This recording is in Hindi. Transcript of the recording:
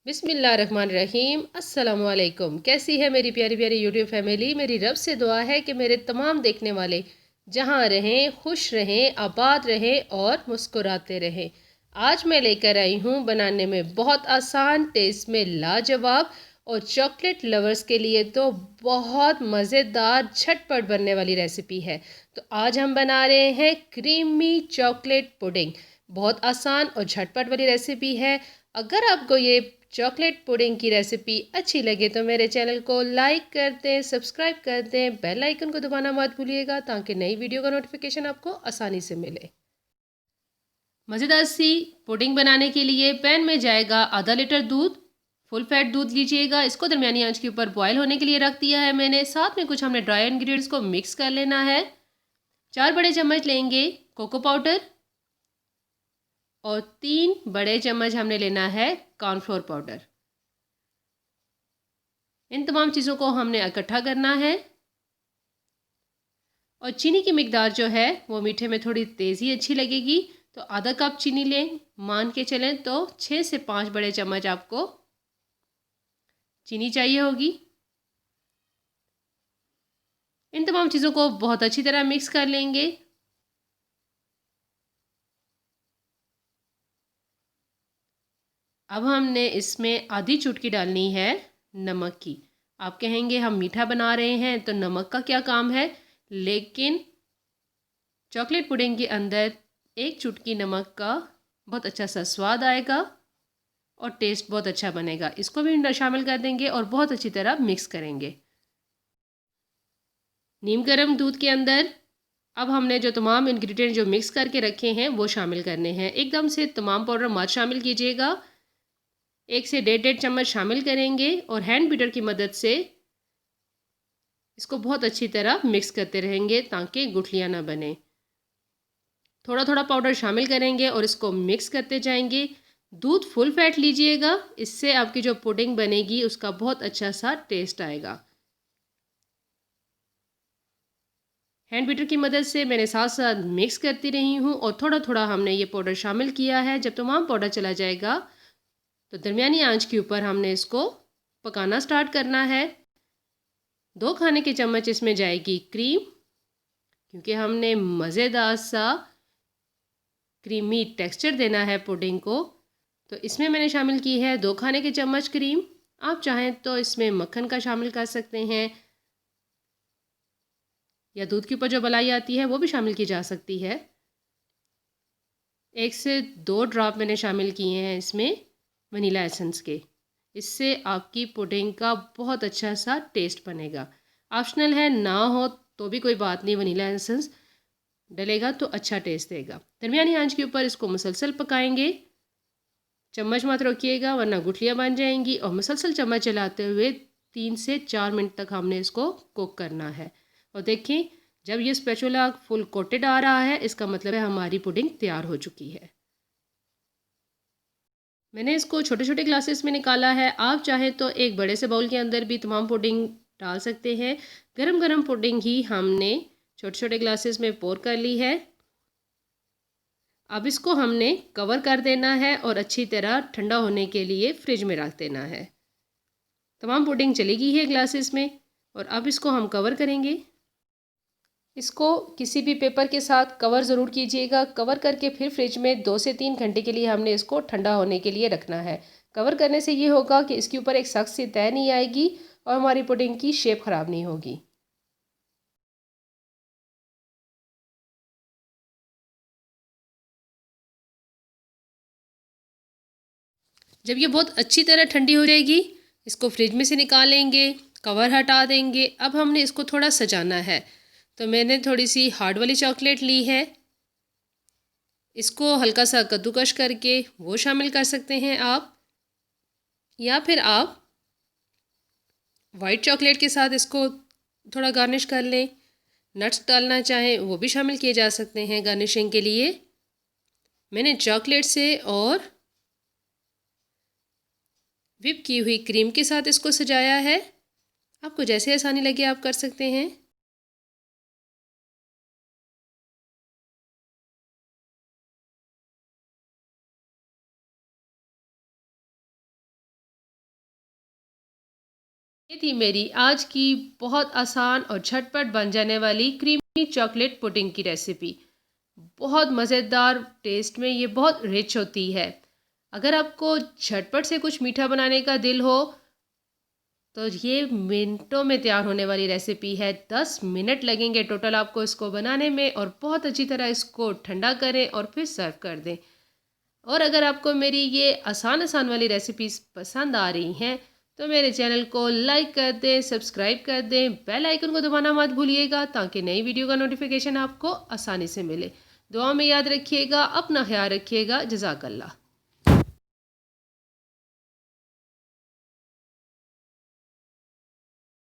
बिस्मिल्लाहिर्रहमानिर्रहीम। अस्सलामुअलैकुम। कैसी है मेरी प्यारी प्यारी यूट्यूब फैमिली। मेरी रब से दुआ है कि मेरे तमाम देखने वाले जहाँ रहें, खुश रहें, आबाद रहें और मुस्कुराते रहें। आज मैं लेकर आई हूँ बनाने में बहुत आसान, टेस्ट में लाजवाब और चॉकलेट लवर्स के लिए तो बहुत मज़ेदार झटपट बनने वाली रेसिपी है। तो आज हम बना रहे हैं क्रीमी चॉकलेट पुडिंग। बहुत आसान और झटपट वाली रेसिपी है। अगर आपको ये चॉकलेट पुडिंग की रेसिपी अच्छी लगे तो मेरे चैनल को लाइक कर दें, सब्सक्राइब कर दें, बेल आइकन को दबाना मत भूलिएगा ताकि नई वीडियो का नोटिफिकेशन आपको आसानी से मिले। मज़ेदार सी पुडिंग बनाने के लिए पैन में जाएगा आधा लीटर दूध। फुल फैट दूध लीजिएगा। इसको दरमियानी आंच के ऊपर बॉयल होने के लिए रख दिया है मैंने। साथ में कुछ हमने ड्राई इंग्रेडिएंट्स को मिक्स कर लेना है। 4 बड़े चम्मच लेंगे कोको पाउडर और 3 बड़े चम्मच हमने लेना है कॉर्नफ्लोर पाउडर। इन तमाम चीज़ों को हमने इकट्ठा करना है। और चीनी की मिकदार जो है वो मीठे में थोड़ी तेज़ी अच्छी लगेगी, तो आधा कप चीनी लें। मान के चलें तो 6 से 5 बड़े चम्मच आपको चीनी चाहिए होगी। इन तमाम चीज़ों को बहुत अच्छी तरह मिक्स कर लेंगे। अब हमने इसमें आधी चुटकी डालनी है नमक की। आप कहेंगे हम मीठा बना रहे हैं तो नमक का क्या काम है, लेकिन चॉकलेट पुडिंग के अंदर एक चुटकी नमक का बहुत अच्छा सा स्वाद आएगा और टेस्ट बहुत अच्छा बनेगा। इसको भी शामिल कर देंगे और बहुत अच्छी तरह मिक्स करेंगे। नीम गर्म दूध के अंदर अब हमने जो तमाम इंग्रेडिएंट जो मिक्स करके रखे हैं वो शामिल करने हैं। एकदम से तमाम पाउडर मत शामिल कीजिएगा। 1 से 1.5 चम्मच शामिल करेंगे और हैंड बीटर की मदद से इसको बहुत अच्छी तरह मिक्स करते रहेंगे ताकि गुठलियाँ ना बने। थोड़ा थोड़ा पाउडर शामिल करेंगे और इसको मिक्स करते जाएंगे। दूध फुल फैट लीजिएगा, इससे आपकी जो पुडिंग बनेगी उसका बहुत अच्छा सा टेस्ट आएगा। हैंड बीटर की मदद से मैंने साथ साथ मिक्स करती रही हूँ और थोड़ा थोड़ा हमने ये पाउडर शामिल किया है। जब तमाम पाउडर चला जाएगा तो दरमियानी आंच के ऊपर हमने इसको पकाना स्टार्ट करना है। 2 खाने के चम्मच इसमें जाएगी क्रीम, क्योंकि हमने मज़ेदार सा क्रीमी टेक्सचर देना है पुडिंग को। तो इसमें मैंने शामिल की है 2 खाने के चम्मच क्रीम। आप चाहें तो इसमें मक्खन का शामिल कर सकते हैं या दूध के ऊपर जो मलाई आती है वो भी शामिल की जा सकती है। 1 से 2 ड्रॉप मैंने शामिल किए हैं इसमें वनीला एसेंस के। इससे आपकी पुडिंग का बहुत अच्छा सा टेस्ट बनेगा। ऑप्शनल है, ना हो तो भी कोई बात नहीं, वनीला एसेंस डलेगा तो अच्छा टेस्ट देगा। दरमियानी आंच के ऊपर इसको मुसलसल पकाएंगे। चम्मच मत रोकिएगा वरना गुठलियाँ बन जाएंगी। और मुसलसल चम्मच चलाते हुए 3 से 4 मिनट तक हमने इसको कुक करना है। और देखें, जब ये स्पैचुला फुल कोटेड आ रहा है इसका मतलब है हमारी पुडिंग तैयार हो चुकी है। मैंने इसको छोटे छोटे ग्लासेस में निकाला है। आप चाहें तो एक बड़े से बाउल के अंदर भी तमाम पुडिंग डाल सकते हैं। गरम गरम पुडिंग ही हमने छोटे छोटे ग्लासेस में पोर कर ली है। अब इसको हमने कवर कर देना है और अच्छी तरह ठंडा होने के लिए फ्रिज में रख देना है। तमाम पुडिंग चली गई है ग्लासेस में और अब इसको हम कवर करेंगे। इसको किसी भी पेपर के साथ कवर ज़रूर कीजिएगा। कवर करके फिर फ्रिज में 2 से 3 घंटे के लिए हमने इसको ठंडा होने के लिए रखना है। कवर करने से ये होगा कि इसके ऊपर एक सख्त सी तह नहीं आएगी और हमारी पुडिंग की शेप ख़राब नहीं होगी। जब ये बहुत अच्छी तरह ठंडी हो जाएगी इसको फ्रिज में से निकालेंगे, कवर हटा देंगे। अब हमने इसको थोड़ा सजाना है। तो मैंने थोड़ी सी हार्ड वाली चॉकलेट ली है। इसको हल्का सा कद्दूकश करके वो शामिल कर सकते हैं आप, या फिर आप वाइट चॉकलेट के साथ इसको थोड़ा गार्निश कर लें। नट्स डालना चाहें वो भी शामिल किए जा सकते हैं गार्निशिंग के लिए। मैंने चॉकलेट से और व्हिप की हुई क्रीम के साथ इसको सजाया है। आपको जैसे आसानी लगे आप कर सकते हैं। ये थी मेरी आज की बहुत आसान और झटपट बन जाने वाली क्रीमी चॉकलेट पुडिंग की रेसिपी। बहुत मज़ेदार टेस्ट में ये बहुत रिच होती है। अगर आपको झटपट से कुछ मीठा बनाने का दिल हो तो ये मिनटों में तैयार होने वाली रेसिपी है। 10 मिनट लगेंगे टोटल आपको इसको बनाने में, और बहुत अच्छी तरह इसको ठंडा करें और फिर सर्व कर दें। और अगर आपको मेरी ये आसान आसान वाली रेसिपीज़ पसंद आ रही हैं तो मेरे चैनल को लाइक कर दें, सब्सक्राइब कर दें, बेल आइकन को दबाना मत भूलिएगा ताकि नई वीडियो का नोटिफिकेशन आपको आसानी से मिले। दुआ में याद रखिएगा, अपना ख्याल रखिएगा। जज़ाकल्लाह।